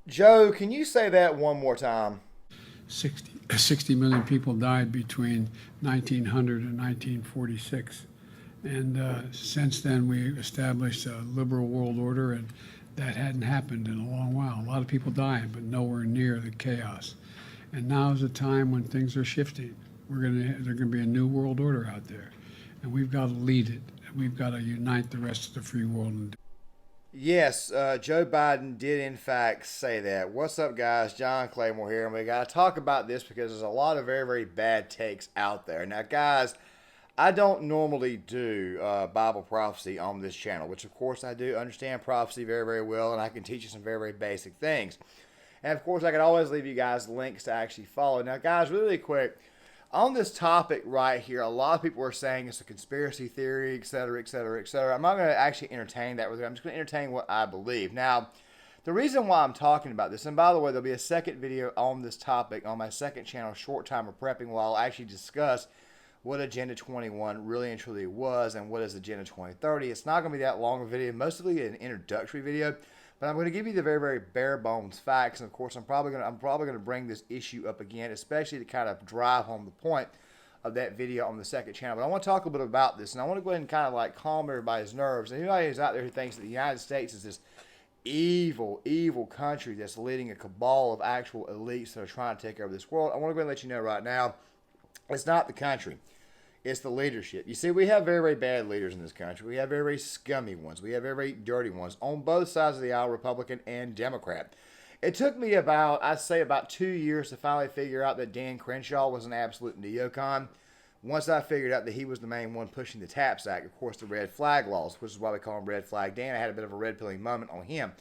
Joe, can you say that one more time? 60 million people died between 1900 and 1946. And since then, we established a liberal world order, and that hadn't happened in a long while. A lot of people dying, but nowhere near the chaos. And now is a time when things are shifting. There's going to be a new world order out there, and we've got to lead it. We've got to unite the rest of the free world and Yes, Joe Biden did in fact say that. What's up, guys? John Claymore here, and we got to talk about this because there's a lot of very, very bad takes out there. Now, guys, I don't normally do Bible prophecy on this channel, which of course I do understand prophecy very, very well, and I can teach you some very, very basic things. And of course, I can always leave you guys links to actually follow. Now, guys, really quick, on this topic right here, a lot of people are saying it's a conspiracy theory, et cetera, et cetera, et cetera. I'm not going to actually entertain that with you. I'm just going to entertain what I believe. Now, the reason why I'm talking about this, and by the way, there'll be a second video on this topic on my second channel, Short Time of Prepping, where I'll actually discuss what Agenda 21 really and truly was and what is Agenda 2030. It's not going to be that long a video, mostly an introductory video, but I'm going to give you the very, very bare bones facts. And of course, I'm probably going to bring this issue up again, especially to kind of drive home the point of that video on the second channel. But I want to talk a little bit about this, and I want to go ahead and kind of like calm everybody's nerves. Anybody who's out there who thinks that the United States is this evil, evil country that's leading a cabal of actual elites that are trying to take over this world, I want to go ahead and let you know right now, it's not the country. It's the leadership. You see, we have very, very bad leaders in this country. We have very, very scummy ones. We have very, very dirty ones on both sides of the aisle, Republican and Democrat. It took me I'd say about 2 years to finally figure out that Dan Crenshaw was an absolute neocon. Once I figured out that he was the main one pushing the TAPS Act, of course, the red flag laws, which is why we call him Red Flag Dan. I had a bit of a red pilling moment on him.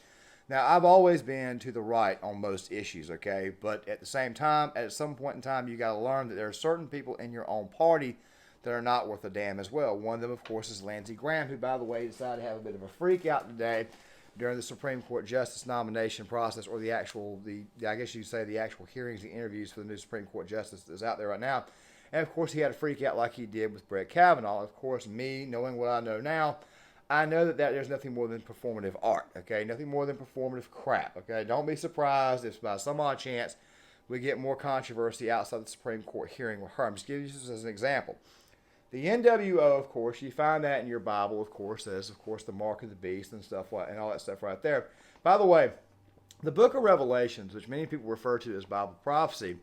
Now, I've always been to the right on most issues, okay? But at the same time, at some point in time, you got to learn that there are certain people in your own party that are not worth a damn as well. One of them, of course, is Lindsey Graham, who, by the way, decided to have a bit of a freak out today during the Supreme Court justice nomination process, or I guess you'd say the actual hearings, the interviews for the new Supreme Court justice that's out there right now. And of course, he had a freak out like he did with Brett Kavanaugh. Of course, me, knowing what I know now, I know that there's nothing more than performative art, okay? Nothing more than performative crap, okay? Don't be surprised if by some odd chance we get more controversy outside the Supreme Court hearing with her. I'm just giving you this as an example. The NWO, of course, you find that in your Bible, of course, as, of course, the mark of the beast and stuff like, and all that stuff right there. By the way, the book of Revelations, which many people refer to as Bible prophecy,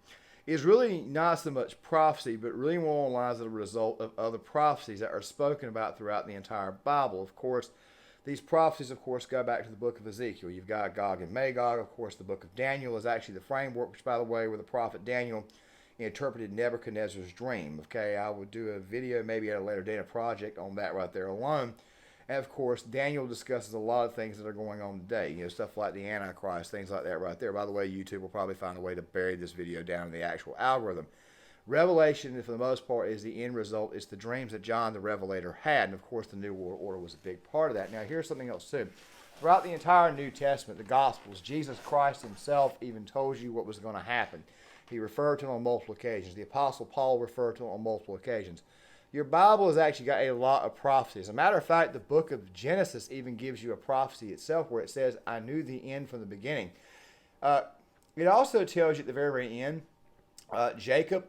is really not so much prophecy, but really more along the lines of the result of other prophecies that are spoken about throughout the entire Bible. Of course, these prophecies, of course, go back to the book of Ezekiel. You've got Gog and Magog. Of course, the book of Daniel is actually the framework, which, by the way, where the prophet Daniel interpreted Nebuchadnezzar's dream. Okay, I will do a video maybe at a later date, a project on that right there alone. And of course, Daniel discusses a lot of things that are going on today. You know, stuff like the Antichrist, things like that right there. By the way, YouTube will probably find a way to bury this video down in the actual algorithm. Revelation, for the most part, is the end result. It's the dreams that John the Revelator had. And of course, the New World Order was a big part of that. Now, here's something else too. Throughout the entire New Testament, the Gospels, Jesus Christ himself even told you what was going to happen. He referred to it on multiple occasions. The Apostle Paul referred to it on multiple occasions. Your Bible has actually got a lot of prophecies. As a matter of fact, the book of Genesis even gives you a prophecy itself where it says, I knew the end from the beginning. It also tells you at the very, very end, Jacob,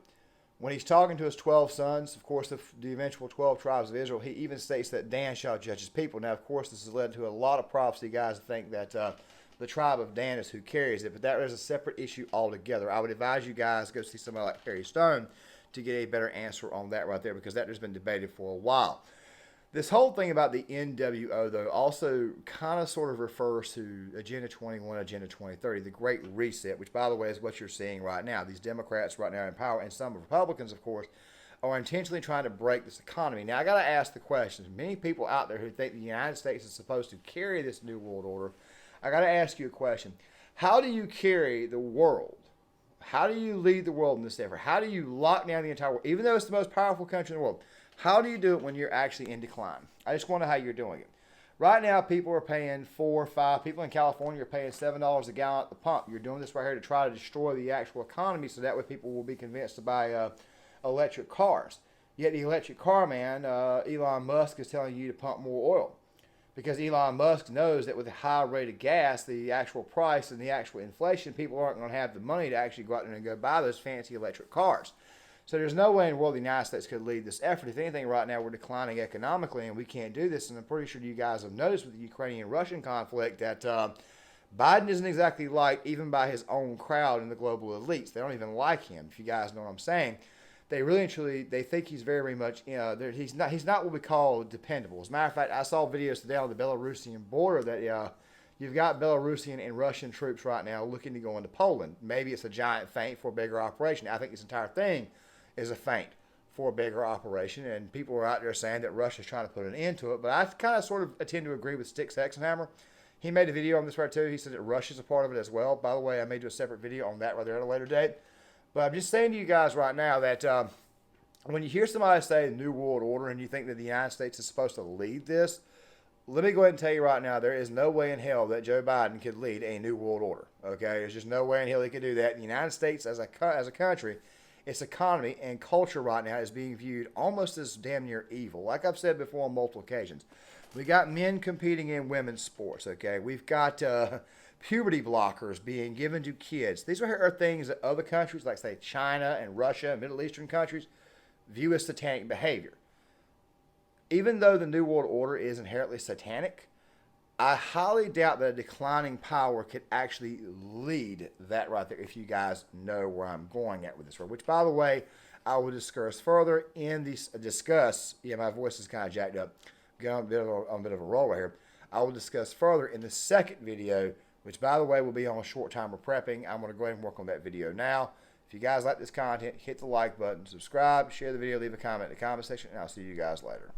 when he's talking to his 12 sons, of course, the eventual 12 tribes of Israel, he even states that Dan shall judge his people. Now, of course, this has led to a lot of prophecy guys to think that the tribe of Dan is who carries it, but that is a separate issue altogether. I would advise you guys go see somebody like Harry Stone to get a better answer on that right there, because that has been debated for a while. This whole thing about the NWO, though, also kind of sort of refers to Agenda 21, Agenda 2030, the Great Reset, which, by the way, is what you're seeing right now. These Democrats right now in power, and some Republicans, of course, are intentionally trying to break this economy. Now, I got to ask the question. Many people out there who think the United States is supposed to carry this New World Order, I got to ask you a question. How do you carry the world? How do you lead the world in this effort? How do you lock down the entire world? Even though it's the most powerful country in the world, how do you do it when you're actually in decline? I just wonder how you're doing it. Right now, people are paying people in California are paying $7 a gallon at the pump. You're doing this right here to try to destroy the actual economy so that way people will be convinced to buy electric cars. Yet the electric car man, Elon Musk, is telling you to pump more oil. because Elon Musk knows that with the high rate of gas, the actual price and the actual inflation, people aren't going to have the money to actually go out there and go buy those fancy electric cars. So there's no way in the world the United States could lead this effort. If anything, right now we're declining economically, and we can't do this. And I'm pretty sure you guys have noticed with the Ukrainian-Russian conflict that Biden isn't exactly liked even by his own crowd and the global elites. They don't even like him, if you guys know what I'm saying. They really and truly, they think he's very, very much, he's not what we call dependable. As a matter of fact, I saw videos today on the Belarusian border that you've got Belarusian and Russian troops right now looking to go into Poland. Maybe it's a giant feint for a bigger operation. I think this entire thing is a feint for a bigger operation, and people are out there saying that Russia's trying to put an end to it. But I kind of sort of tend to agree with Sticks Hexenhammer. He made a video on this right too. He said that Russia's a part of it as well. By the way, I may do a separate video on that right there at a later date. But I'm just saying to you guys right now that when you hear somebody say New World Order and you think that the United States is supposed to lead this, let me go ahead and tell you right now, there is no way in hell that Joe Biden could lead a New World Order. Okay, there's just no way in hell he could do that. The United States as a country, its economy and culture right now is being viewed almost as damn near evil. Like I've said before on multiple occasions, we got men competing in women's sports. Okay, we've got puberty blockers being given to kids. These are things that other countries, like say China and Russia and Middle Eastern countries, view as satanic behavior. Even though the New World Order is inherently satanic, I highly doubt that a declining power could actually lead that right there, if you guys know where I'm going at with this, which, by the way, I will discuss further in this yeah, my voice is kind of jacked up. Going on a bit of a roll right here. I will discuss further in the second video, which, by the way, will be on a short time of prepping. I'm going to go ahead and work on that video now. If you guys like this content, hit the like button, subscribe, share the video, leave a comment in the comment section, and I'll see you guys later.